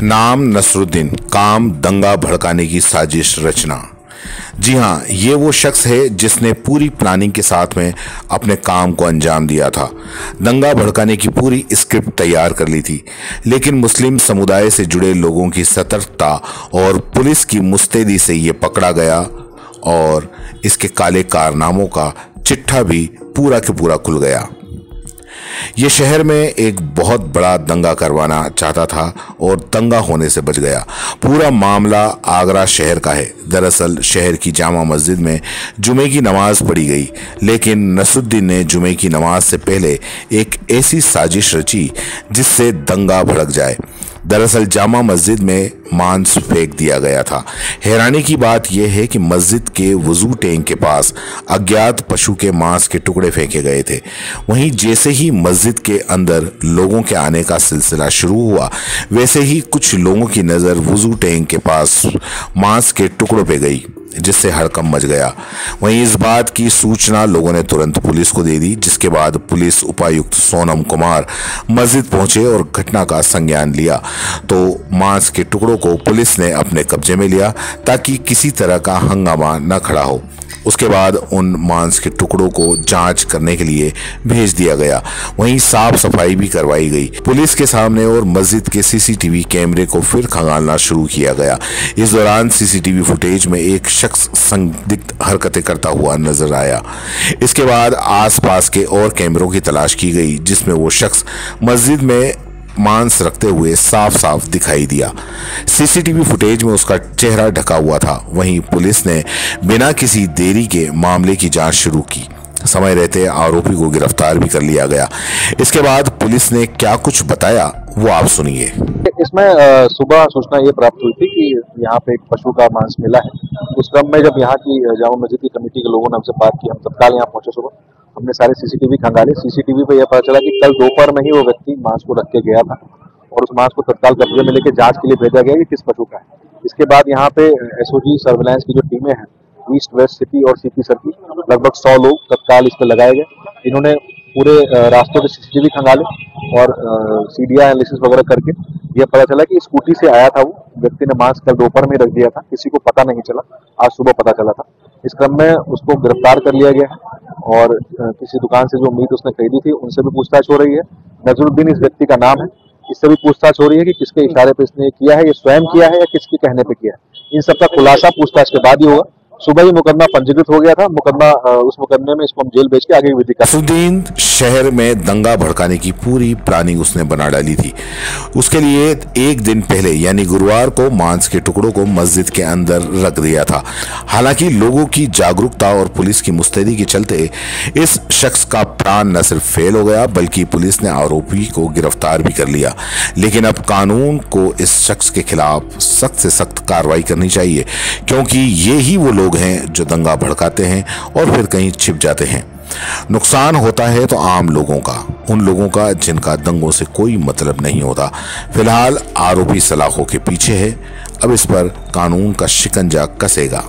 नाम नसरुद्दीन, काम दंगा भड़काने की साजिश रचना। जी हाँ, ये वो शख्स है जिसने पूरी प्लानिंग के साथ में अपने काम को अंजाम दिया था। दंगा भड़काने की पूरी स्क्रिप्ट तैयार कर ली थी, लेकिन मुस्लिम समुदाय से जुड़े लोगों की सतर्कता और पुलिस की मुस्तैदी से ये पकड़ा गया और इसके काले कारनामों का चिट्ठा भी पूरा के पूरा खुल गया। ये शहर में एक बहुत बड़ा दंगा करवाना चाहता था और दंगा होने से बच गया। पूरा मामला आगरा शहर का है। दरअसल शहर की जामा मस्जिद में जुमे की नमाज पढ़ी गई, लेकिन नसरुद्दीन ने जुमे की नमाज से पहले एक ऐसी साजिश रची जिससे दंगा भड़क जाए। दरअसल जामा मस्जिद में मांस फेंक दिया गया था। हैरानी की बात यह है कि मस्जिद के वजू टैंक के पास अज्ञात पशु के मांस के टुकड़े फेंके गए थे। वहीं जैसे ही मस्जिद के अंदर लोगों के आने का सिलसिला शुरू हुआ, वैसे ही कुछ लोगों की नज़र वजू टैंक के पास मांस के टुकड़ों पे गई, जिससे हड़कंप मच गया। वहीं इस बात की सूचना लोगों ने तुरंत पुलिस को दे दी, जिसके बाद पुलिस उपायुक्त सोनम कुमार मस्जिद पहुंचे और घटना का संज्ञान लिया। तो मांस के टुकड़ों को पुलिस ने अपने कब्जे में लिया ताकि किसी तरह का हंगामा न खड़ा हो। उसके बाद उन मांस के टुकड़ों को जांच करने के लिए भेज दिया गया। वहीं साफ सफाई भी करवाई गई पुलिस के सामने और मस्जिद के सीसीटीवी कैमरे को फिर खंगालना शुरू किया गया। इस दौरान सीसीटीवी फुटेज में एक शख्स संदिग्ध हरकतें करता हुआ नजर आया। इसके बाद आसपास के और कैमरों की तलाश की गई, जिसमें वो शख्स मस्जिद में मांस रखते हुए साफ साफ दिखाई दिया। सीसीटीवी फुटेज में उसका चेहरा ढका हुआ था। वहीं पुलिस ने बिना किसी देरी के मामले की जांच शुरू की। समय रहते आरोपी को गिरफ्तार भी कर लिया गया। इसके बाद पुलिस ने क्या कुछ बताया, वो आप सुनिए। इसमें सुबह सूचना ये प्राप्त हुई थी कि यहाँ पे एक पशु का मांस मिला है। उस क्रम में जब यहाँ की जामा मस्जिद की कमेटी के लोगों ने हमसे बात की, हम तत्काल यहाँ पहुंचे। सुबह हमने सारे सीसीटीवी खंगाले। सीसीटीवी पे यह पता चला कि कल दोपहर में ही वो व्यक्ति मांस को रख के गया था और उस मांस को तत्काल कब्जे में लेके जांच के लिए भेजा गया कि किस पशु का है। इसके बाद यहाँ पे एसओजी सर्विलांस की जो टीमें हैं, ईस्ट वेस्ट सिटी और सीपी सर की, लगभग 100 लोग तत्काल इस पर लगाए गए। इन्होंने पूरे रास्तों के सीसीटीवी खंगाले और सीडीआर एनालिसिस वगैरह करके यह पता चला कि स्कूटी से आया था वो व्यक्ति ने मांस कल दोपहर में रख दिया था। किसी को पता नहीं चला, आज सुबह पता चला था। इस क्रम में उसको गिरफ्तार कर लिया गया है और किसी दुकान से जो मीट उसने खरीदी थी उनसे भी पूछताछ हो रही है। नजरुद्दीन इस व्यक्ति का नाम है। इससे भी पूछताछ हो रही है कि किसके इशारे पे इसने किया है, ये स्वयं किया है या किसके कहने पे किया है। इन सब का खुलासा पूछताछ के बाद ही होगा। सुबह ही मुकदमा पंजीकृत हो गया था। उस मुकदमे में इसको हम जेल भेज के आगे विधि का। नसरुद्दीन शहर में दंगा भड़काने की पूरी प्लानिंग उसने बना डाली थी। उसके लिए एक दिन पहले यानी गुरुवार को मांस के टुकड़ों को मस्जिद के अंदर रख दिया था। हालांकि लोगों की जागरूकता और पुलिस की मुस्तैदी के चलते इस शख्स का प्लान न सिर्फ फेल हो गया, बल्कि पुलिस ने आरोपी को गिरफ्तार भी कर लिया। लेकिन अब कानून को इस शख्स के खिलाफ सख्त से सख्त कार्रवाई करनी चाहिए, क्योंकि ये ही वो लोग हैं जो दंगा भड़काते हैं और फिर कहीं छिप जाते हैं। नुकसान होता है तो आम लोगों का, उन लोगों का जिनका दंगों से कोई मतलब नहीं होता। फिलहाल आरोपी सलाखों के पीछे है। अब इस पर कानून का शिकंजा कसेगा।